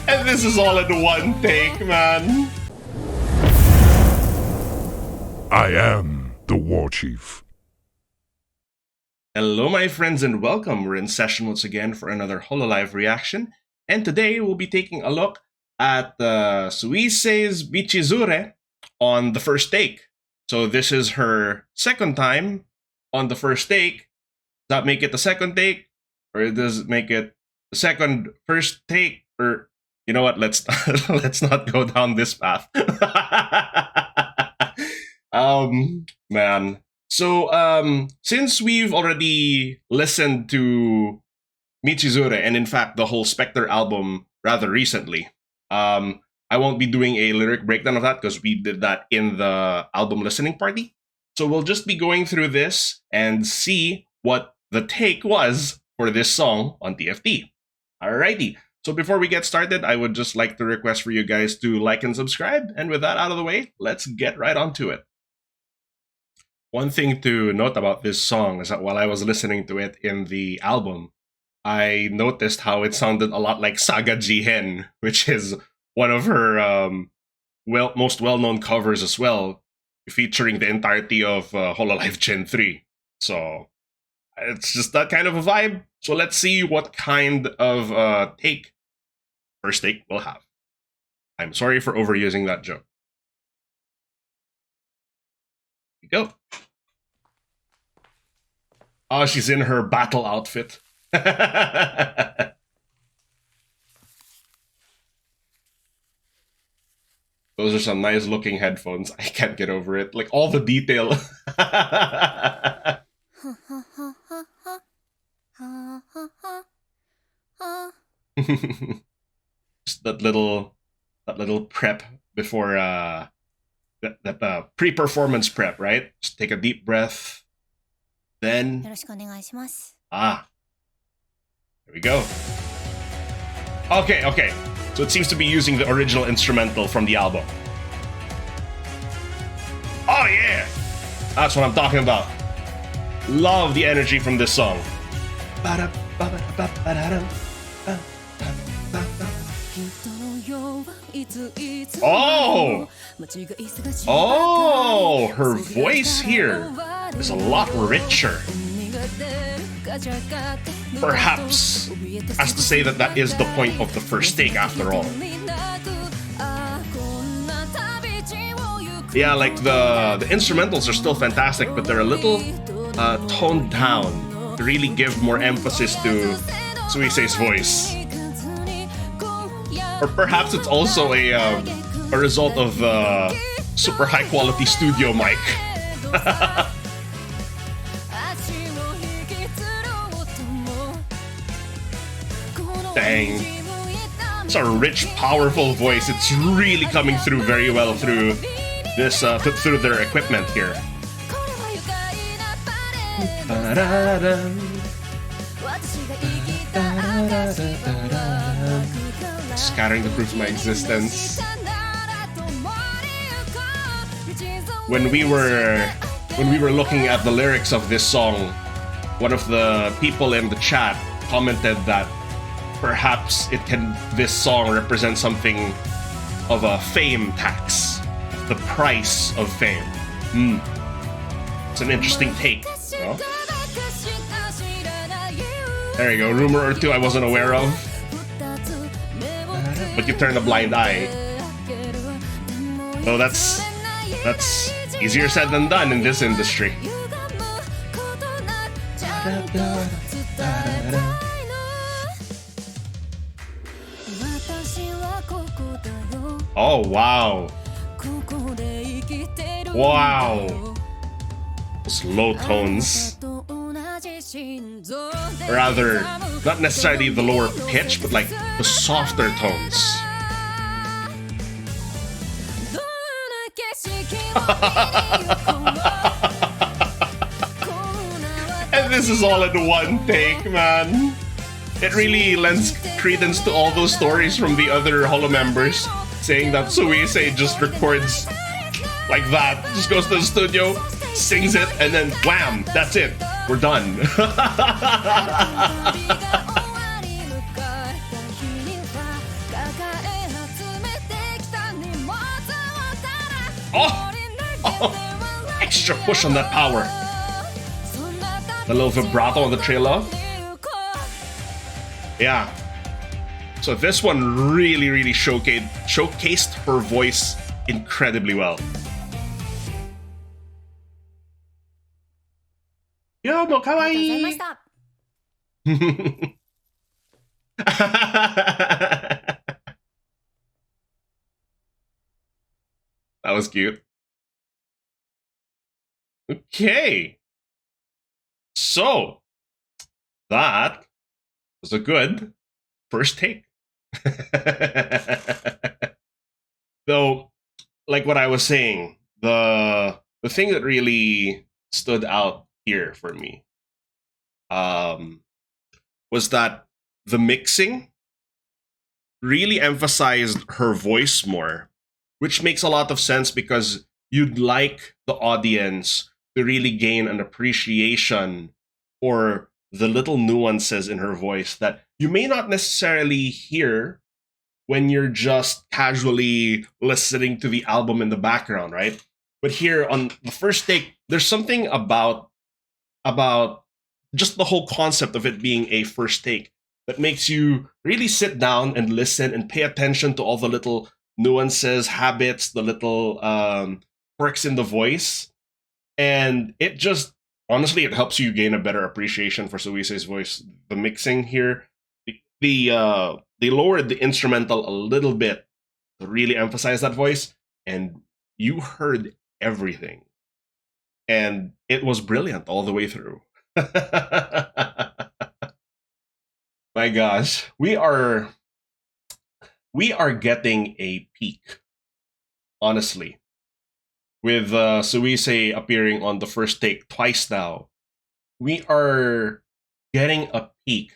And this is all in one take, man. I am the War Chief. Hello, my friends, and welcome. We're in session once again for another Hololive reaction. And today we'll be taking a look at Suisei's Michizure on the first take. So this is her second time on the first take. Does that make it the second take? Or does it make it the second first take? Or, you know what, let's not go down this path. Man. So, since we've already listened to Michizure, and in fact the whole Spectre album rather recently, I won't be doing a lyric breakdown of that because we did that in the album listening party. So we'll just be going through this and see what the take was for this song on TFT. Alrighty. So before we get started, I would just like to request for you guys to like and subscribe. And with that out of the way, let's get right onto it. One thing to note about this song is that while I was listening to it in the album, I noticed how it sounded a lot like Saga Jihen, which is one of her most well-known covers as well, featuring the entirety of Hololive Gen 3. So it's just that kind of a vibe. So let's see what kind of first take we'll have. I'm sorry for overusing that joke. Here we go. Oh, she's in her battle outfit. Those are some nice looking headphones. I can't get over it. Like all the detail. Just that little prep before that pre-performance prep, right? Just take a deep breath. Then there we go. Okay. So it seems to be using the original instrumental from the album. Oh yeah! That's what I'm talking about. Love the energy from this song. Oh, her voice here is a lot richer. Perhaps as to say that that is the point of the first take after all. Yeah, like the instrumentals are still fantastic, but they're a little toned down to really give more emphasis to Suisei's voice. Or perhaps it's also a result of the super high quality studio mic. Dang. It's a rich, powerful voice. It's really coming through very well through this through their equipment here. Scattering the proof of my existence. When we were looking at the lyrics of this song, one of the people in the chat commented that perhaps this song represents something of a fame tax, the price of fame. It's an interesting take, no? There you go, rumor or two I wasn't aware of. But you turn a blind eye. So that's easier said than done in this industry. Oh, wow. Wow. Those low tones. Rather, not necessarily the lower pitch, but like the softer tones. And this is all in one take, man. It really lends credence to all those stories from the other Holo members saying that Suisei just records like that, just goes to the studio, sings it, and then wham, that's it. we're done. Oh, extra push on that power. The little vibrato on the trailer. Yeah. So this one really, really showcased her voice incredibly well. Yo, mo kawaii. That was cute. Okay. So, that was a good first take. Though, like what I was saying, the thing that really stood out here for me was that the mixing really emphasized her voice more, which makes a lot of sense because you'd like the audience to really gain an appreciation for the little nuances in her voice that you may not necessarily hear when you're just casually listening to the album in the background, right? But here on the first take, there's something about just the whole concept of it being a first take that makes you really sit down and listen and pay attention to all the little nuances, habits, the little quirks in the voice. And it just, honestly, it helps you gain a better appreciation for Suisei's voice. The mixing here, they lowered the instrumental a little bit to really emphasize that voice, and you heard everything. And it was brilliant all the way through. My gosh, we are getting a peak, honestly, with Suisei appearing on the first take twice now. We are getting a peek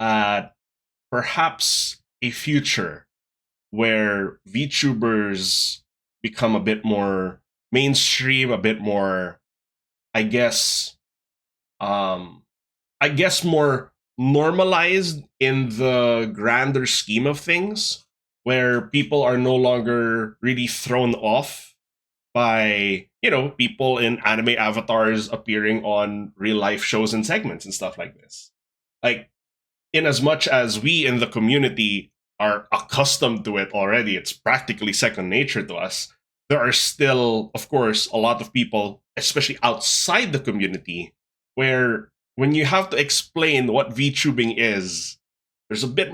at perhaps a future where VTubers become a bit more mainstream, a bit more, I guess more normalized in the grander scheme of things, where people are no longer really thrown off by, people in anime avatars appearing on real life shows and segments and stuff like this. Like, in as much as we in the community are accustomed to it already, it's practically second nature to us. There are still, of course, a lot of people, especially outside the community, where when you have to explain what VTubing is, there's a bit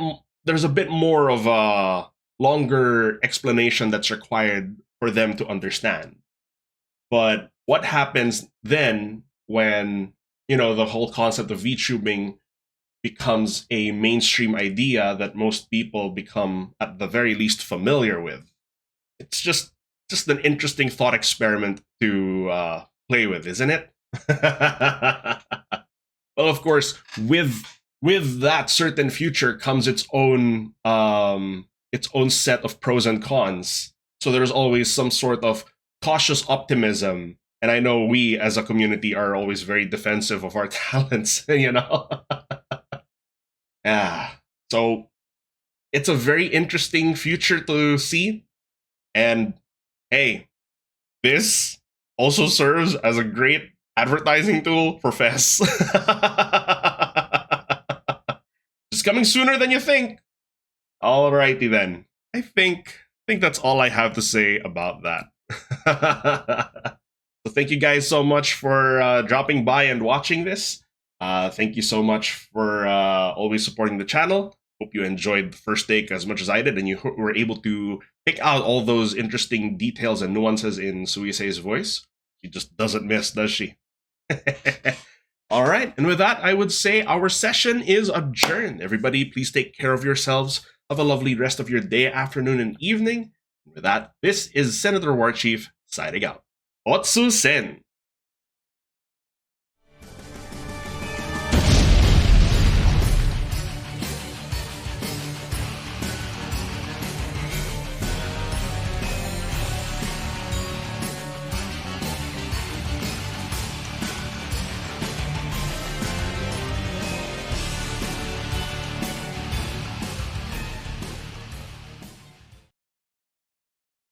more of a longer explanation that's required for them to understand. But what happens then when, the whole concept of VTubing becomes a mainstream idea that most people become, at the very least, familiar with? It's just an interesting thought experiment to play with, isn't it? Well, of course, with that certain future comes its own set of pros and cons. So there's always some sort of cautious optimism, and I know we as a community are always very defensive of our talents. Yeah. So it's a very interesting future to see, and hey, this also serves as a great advertising tool for Fest. It's coming sooner than you think. Alrighty then. I think that's all I have to say about that. So thank you guys so much for dropping by and watching this. Thank you so much for always supporting the channel. Hope you enjoyed the first take as much as I did, and you were able to pick out all those interesting details and nuances in Suisei's voice. She just doesn't miss, does she? All right, and with that, I would say our session is adjourned. Everybody, please take care of yourselves. Have a lovely rest of your day, afternoon, and evening. And with that, this is Senator Warchief signing out. Otsu Sen!